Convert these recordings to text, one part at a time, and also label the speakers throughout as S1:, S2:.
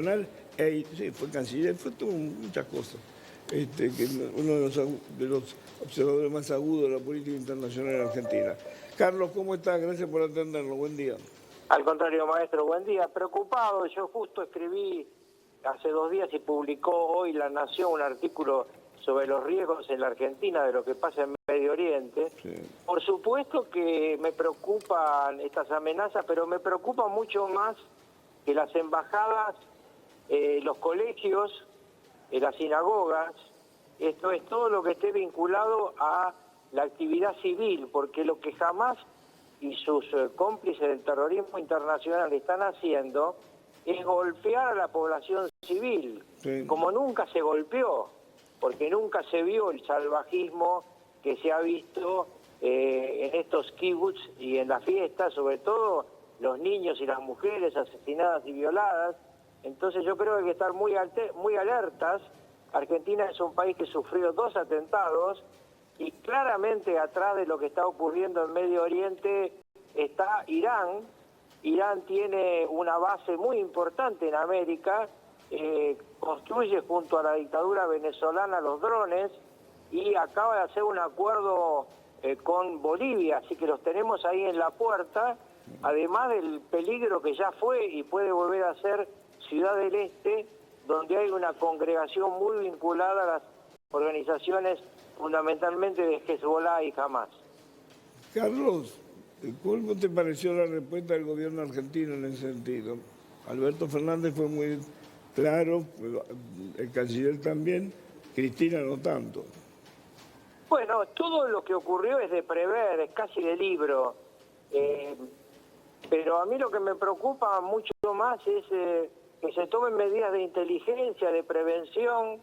S1: Sí, fue canciller, fue muchas cosas. Que uno de los observadores más agudos de la política internacional en Argentina. Carlos, ¿cómo estás? Gracias por atendernos. Buen día.
S2: Al contrario, maestro, buen día. Preocupado, yo justo escribí hace 2 días y publicó hoy La Nación un artículo sobre los riesgos en la Argentina de lo que pasa en Medio Oriente. Sí. Por supuesto que me preocupan estas amenazas, pero me preocupa mucho más que las embajadas, los colegios, las sinagogas, esto es todo lo que esté vinculado a la actividad civil, porque lo que Hamás y sus cómplices del terrorismo internacional están haciendo es golpear a la población civil, sí, como nunca se golpeó, porque nunca se vio el salvajismo que se ha visto en estos kibbutz y en las fiestas, sobre todo los niños y las mujeres asesinadas y violadas. Entonces yo creo que hay que estar muy alertas. Argentina es un país que sufrió 2 atentados y claramente atrás de lo que está ocurriendo en Medio Oriente está Irán. Irán tiene una base muy importante en América, construye junto a la dictadura venezolana los drones y acaba de hacer un acuerdo con Bolivia, así que los tenemos ahí en la puerta, además del peligro que ya fue y puede volver a ser Ciudad del Este, donde hay una congregación muy vinculada a las organizaciones fundamentalmente de Hezbollah y Hamás.
S1: Carlos, ¿cómo te pareció la respuesta del gobierno argentino en ese sentido? Alberto Fernández fue muy claro, el canciller también, Cristina no tanto.
S2: Bueno, todo lo que ocurrió es de prever, es casi de libro, pero a mí lo que me preocupa mucho más es que se tomen medidas de inteligencia, de prevención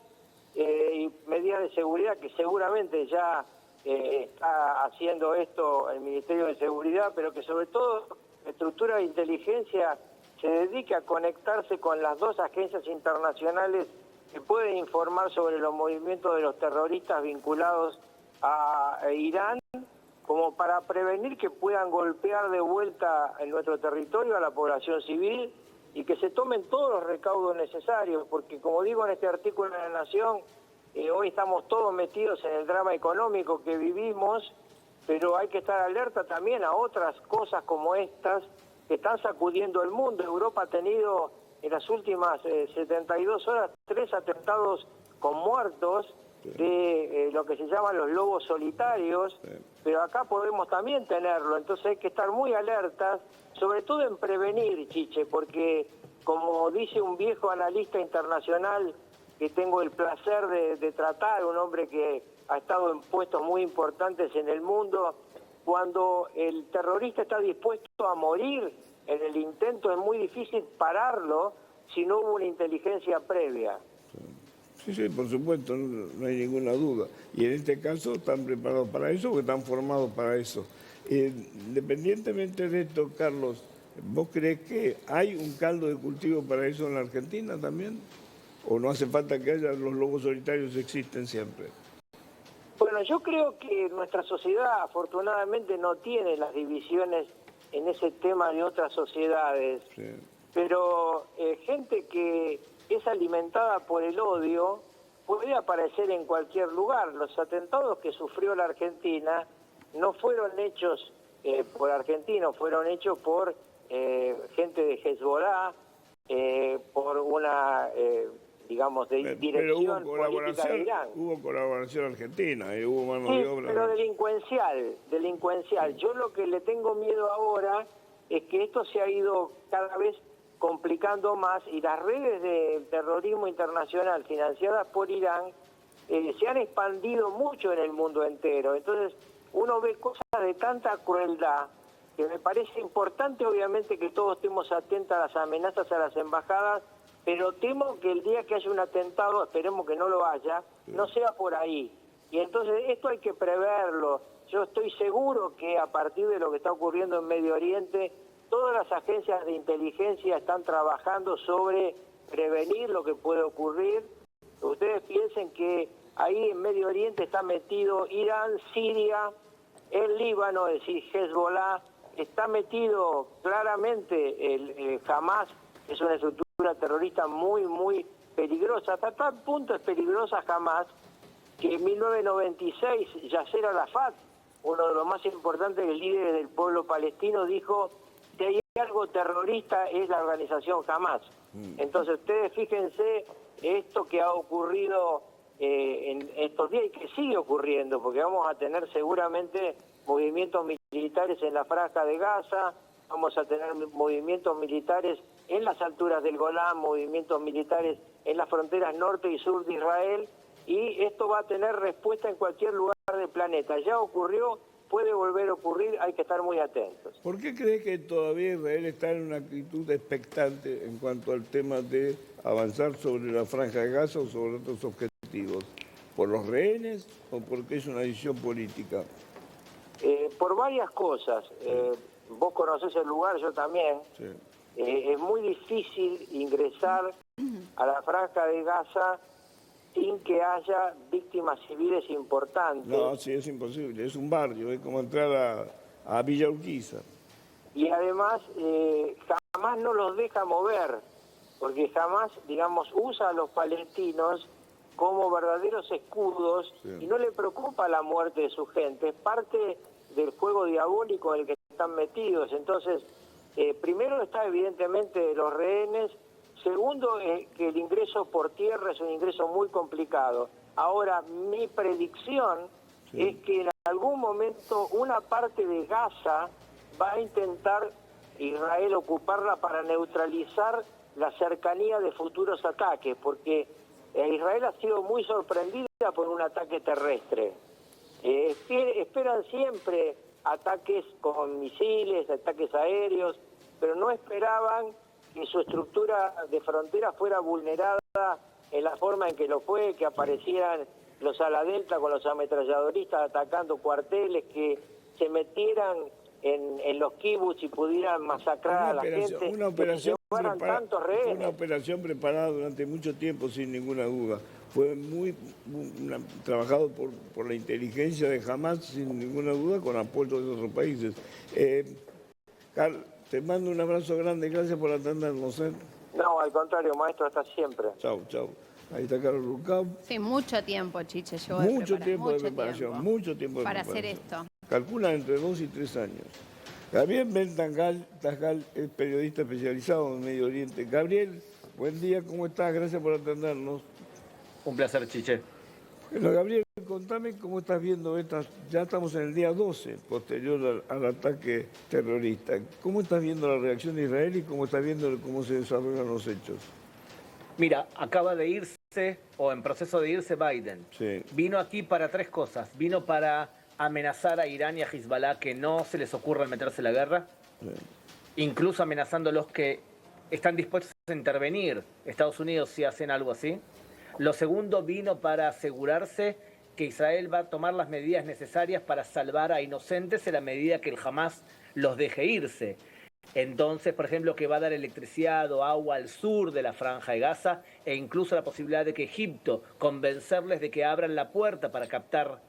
S2: y medidas de seguridad, que seguramente ya está haciendo esto el Ministerio de Seguridad, pero que sobre todo la estructura de inteligencia se dedique a conectarse con las 2 agencias internacionales que pueden informar sobre los movimientos de los terroristas vinculados a Irán, como para prevenir que puedan golpear de vuelta en nuestro territorio a la población civil y que se tomen todos los recaudos necesarios, porque como digo en este artículo de La Nación, hoy estamos todos metidos en el drama económico que vivimos, pero hay que estar alerta también a otras cosas como estas que están sacudiendo el mundo. Europa ha tenido en las últimas 72 horas 3 atentados con muertos de lo que se llaman los lobos solitarios, pero acá podemos también tenerlo, entonces hay que estar muy alertas, sobre todo en prevenir, Chiche, porque como dice un viejo analista internacional que tengo el placer de tratar, un hombre que ha estado en puestos muy importantes en el mundo, cuando el terrorista está dispuesto a morir en el intento es muy difícil pararlo si no hubo una inteligencia previa.
S1: Sí, por supuesto, no hay ninguna duda. Y en este caso están preparados para eso o están formados para eso. Independientemente de esto, Carlos, ¿vos crees que hay un caldo de cultivo para eso en la Argentina también? ¿O no hace falta que haya los lobos solitarios, existen siempre?
S2: Bueno, yo creo que nuestra sociedad afortunadamente no tiene las divisiones en ese tema de otras sociedades, sí, pero gente que es alimentada por el odio puede aparecer en cualquier lugar. Los atentados que sufrió la Argentina no fueron hechos por argentinos, fueron hechos por gente de Hezbollah, por una, digamos, de dirección política de Irán.
S1: Hubo colaboración argentina, hubo mano de obra.
S2: Pero delincuencial. Yo lo que le tengo miedo ahora es que esto se ha ido cada vez complicando más y las redes de terrorismo internacional financiadas por Irán se han expandido mucho en el mundo entero. Entonces uno ve cosas de tanta crueldad que me parece importante, obviamente, que todos estemos atentos a las amenazas a las embajadas, pero temo que el día que haya un atentado, esperemos que no lo haya, no sea por ahí. Y entonces esto hay que preverlo. Yo estoy seguro que a partir de lo que está ocurriendo en Medio Oriente, todas las agencias de inteligencia están trabajando sobre prevenir lo que puede ocurrir. Ustedes piensen que ahí en Medio Oriente está metido Irán, Siria, el Líbano, es decir, Hezbollah, está metido claramente el Hamás, que es una estructura terrorista muy peligrosa. Hasta tal punto es peligrosa Hamás que en 1996 Yasser Arafat, uno de los más importantes líderes del pueblo palestino, dijo: si hay algo terrorista es la organización Hamás. Entonces ustedes fíjense esto que ha ocurrido en estos días y que sigue ocurriendo, porque vamos a tener seguramente movimientos militares en la franja de Gaza, vamos a tener movimientos militares en las alturas del Golán, movimientos militares en las fronteras norte y sur de Israel, y esto va a tener respuesta en cualquier lugar del planeta. Ya ocurrió, puede volver a ocurrir, hay que estar muy atentos.
S1: ¿Por qué crees que todavía Israel está en una actitud expectante en cuanto al tema de avanzar sobre la franja de Gaza o sobre otros objetivos? ¿Por los rehenes o porque es una decisión política?
S2: Por varias cosas. Vos conocés el lugar, yo también.
S1: Sí.
S2: Es muy difícil ingresar a la franja de Gaza sin que haya víctimas civiles importantes.
S1: No, sí, es imposible. Es un barrio, es como entrar a Villa Urquiza.
S2: Y además, jamás no los deja mover, porque jamás, digamos, usa a los palestinos como verdaderos escudos, sí, y no le preocupa la muerte de su gente. Es parte del juego diabólico en el que están metidos. Entonces, primero está evidentemente los rehenes. Segundo, que el ingreso por tierra es un ingreso muy complicado. Ahora, mi predicción, sí, es que en algún momento una parte de Gaza va a intentar Israel ocuparla para neutralizar la cercanía de futuros ataques, porque Israel ha sido muy sorprendida por un ataque terrestre. Esperan siempre ataques con misiles, ataques aéreos, pero no esperaban que su estructura de frontera fuera vulnerada en la forma en que lo fue, que aparecieran los ala delta con los ametralladoristas atacando cuarteles, que se metieran en los kibbutz y pudieran masacrar a la gente.
S1: Una operación preparada durante mucho tiempo, sin ninguna duda. Fue trabajado por la inteligencia de Hamás, sin ninguna duda, con apoyo de otros países. Carl, te mando un abrazo grande, gracias por atendernos.
S2: No, al contrario, maestro, hasta siempre.
S1: Chau. Ahí está Carlos Rucau.
S3: Sí, mucho tiempo, Chiche, llevó
S1: mucho tiempo de preparación.
S3: Para hacer esto.
S1: Calcula entre 2 y 3 años. Gabriel Ben Tajal es periodista especializado en Medio Oriente. Gabriel, buen día, ¿cómo estás? Gracias por atendernos.
S4: Un placer, Chiche.
S1: Bueno, Gabriel, contame cómo estás viendo ya estamos en el día 12, posterior al ataque terrorista. ¿Cómo estás viendo la reacción de Israel y cómo estás viendo cómo se desarrollan los hechos?
S4: Mira, acaba de irse, o en proceso de irse, Biden.
S1: Sí.
S4: Vino aquí para 3 cosas. Vino para amenazar a Irán y a Hezbollah que no se les ocurra meterse en la guerra, sí, incluso amenazando a los que están dispuestos a intervenir, Estados Unidos, si hacen algo así. Lo segundo, vino para asegurarse que Israel va a tomar las medidas necesarias para salvar a inocentes en la medida que el Hamás los deje irse. Entonces, por ejemplo, que va a dar electricidad o agua al sur de la franja de Gaza, e incluso la posibilidad de que Egipto convencerles de que abran la puerta para captar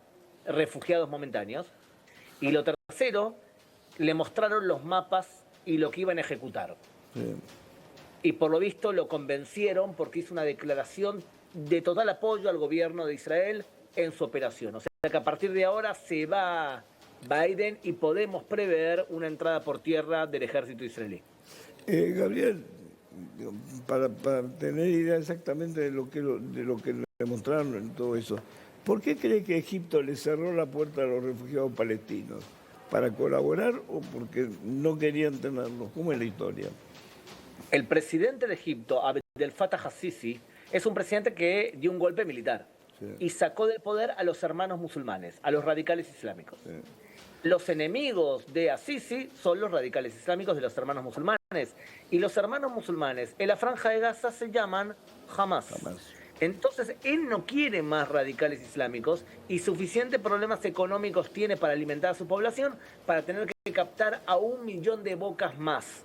S4: refugiados momentáneos. Y lo tercero, le mostraron los mapas y lo que iban a ejecutar.
S1: Sí.
S4: Y por lo visto lo convencieron porque hizo una declaración de total apoyo al gobierno de Israel en su operación. O sea que a partir de ahora se va Biden y podemos prever una entrada por tierra del ejército israelí.
S1: Gabriel, para tener idea exactamente de lo que le mostraron en todo eso, ¿por qué cree que Egipto le cerró la puerta a los refugiados palestinos? ¿Para colaborar o porque no querían tenerlos? ¿Cómo es la historia?
S4: El presidente de Egipto, Abdel Fattah al-Sisi, es un presidente que dio un golpe militar, sí, y sacó del poder a los hermanos musulmanes, a los radicales islámicos. Sí. Los enemigos de al-Sisi son los radicales islámicos de los hermanos musulmanes. Y los hermanos musulmanes en la franja de Gaza se llaman Hamás. Entonces, él no quiere más radicales islámicos y suficientes problemas económicos tiene para alimentar a su población para tener que captar a 1 millón de bocas más.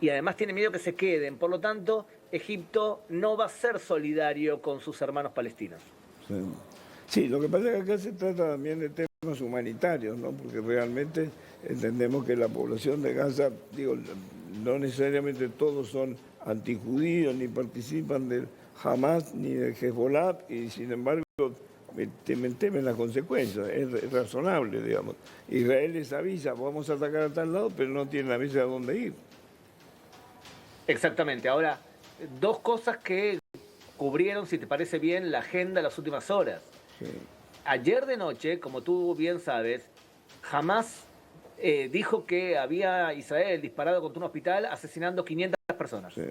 S4: Y además tiene miedo que se queden. Por lo tanto, Egipto no va a ser solidario con sus hermanos palestinos.
S1: Sí, lo que pasa es que acá se trata también de temas humanitarios, ¿no? Porque realmente entendemos que la población de Gaza, digo, no necesariamente todos son antijudíos, ni participan del Hamas ni del Hezbollah, y sin embargo temen las consecuencias. Es razonable, digamos. Israel les avisa, vamos a atacar a tal lado, pero no tienen avisa a dónde ir.
S4: Exactamente. Ahora, dos cosas que cubrieron, si te parece bien, la agenda en las últimas horas.
S1: Sí.
S4: Ayer de noche, como tú bien sabes, Hamas dijo que había Israel disparado contra un hospital asesinando 500 personas.
S1: Sí.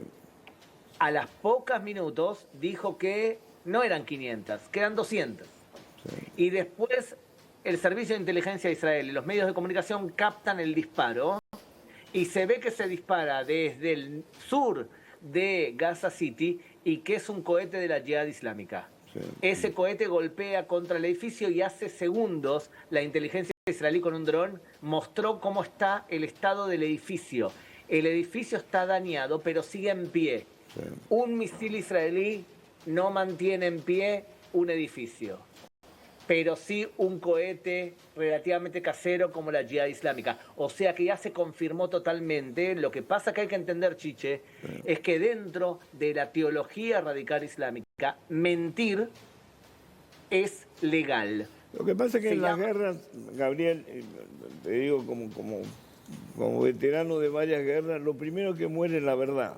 S4: A las pocas minutos dijo que no eran 500, que eran 200.
S1: Sí.
S4: Y después el Servicio de Inteligencia de Israel y los medios de comunicación captan el disparo y se ve que se dispara desde el sur de Gaza City y que es un cohete de la Yihad Islámica.
S1: Sí.
S4: Ese cohete golpea contra el edificio y hace segundos la inteligencia israelí con un dron mostró cómo está el estado del edificio. El edificio está dañado, pero sigue en pie.
S1: Sí.
S4: Un misil israelí no mantiene en pie un edificio, pero sí un cohete relativamente casero como la Yihad Islámica. O sea que ya se confirmó totalmente. Lo que pasa que hay que entender, Chiche, es que dentro de la teología radical islámica, mentir es legal.
S1: Lo que pasa es que
S4: Se
S1: en las
S4: llama-
S1: guerras, Gabriel, te digo como veterano de varias guerras, lo primero que muere es la verdad.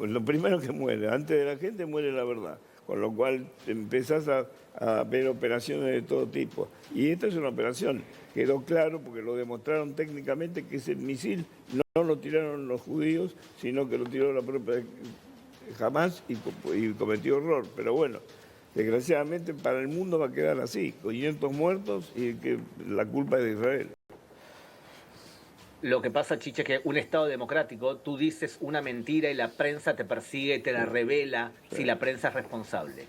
S1: Lo primero que muere, antes de la gente muere la verdad. Con lo cual empezás a ver operaciones de todo tipo. Y esta es una operación, quedó claro porque lo demostraron técnicamente que ese misil no lo tiraron los judíos, sino que lo tiró la propia Hamas y cometió error. Pero bueno, desgraciadamente para el mundo va a quedar así, con 500 muertos y que la culpa es de Israel.
S4: Lo que pasa, Chiche, es que un Estado democrático, tú dices una mentira y la prensa te persigue y te la revela si la prensa es responsable.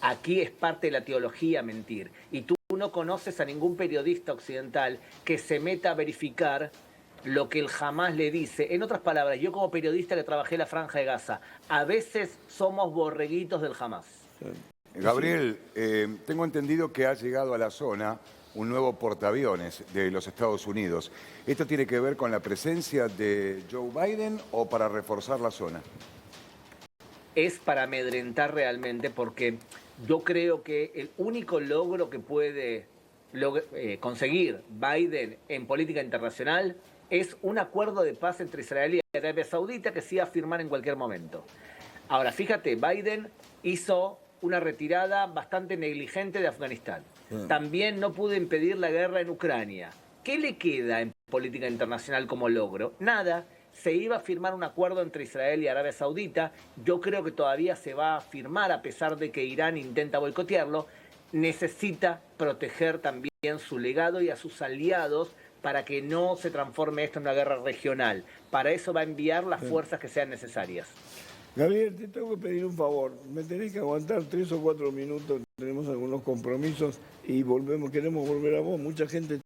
S4: Aquí es parte de la teología mentir. Y tú no conoces a ningún periodista occidental que se meta a verificar lo que el Hamas le dice. En otras palabras, yo como periodista que trabajé en la Franja de Gaza, a veces somos borreguitos del Hamas.
S5: Gabriel, tengo entendido que ha llegado a la zona un nuevo portaaviones de los Estados Unidos. ¿Esto tiene que ver con la presencia de Joe Biden o para reforzar la zona?
S4: Es para amedrentar realmente, porque yo creo que el único logro que puede conseguir Biden en política internacional es un acuerdo de paz entre Israel y Arabia Saudita que se iba a firmar en cualquier momento. Ahora, fíjate, Biden hizo una retirada bastante negligente de Afganistán. También no pudo impedir la guerra en Ucrania. ¿Qué le queda en política internacional como logro? Nada. Se iba a firmar un acuerdo entre Israel y Arabia Saudita. Yo creo que todavía se va a firmar a pesar de que Irán intenta boicotearlo. Necesita proteger también su legado y a sus aliados para que no se transforme esto en una guerra regional. Para eso va a enviar las fuerzas que sean necesarias.
S1: Gabriel, te tengo que pedir un favor. Me tenés que aguantar 3 o 4 minutos. Tenemos algunos compromisos y queremos volver a vos. Mucha gente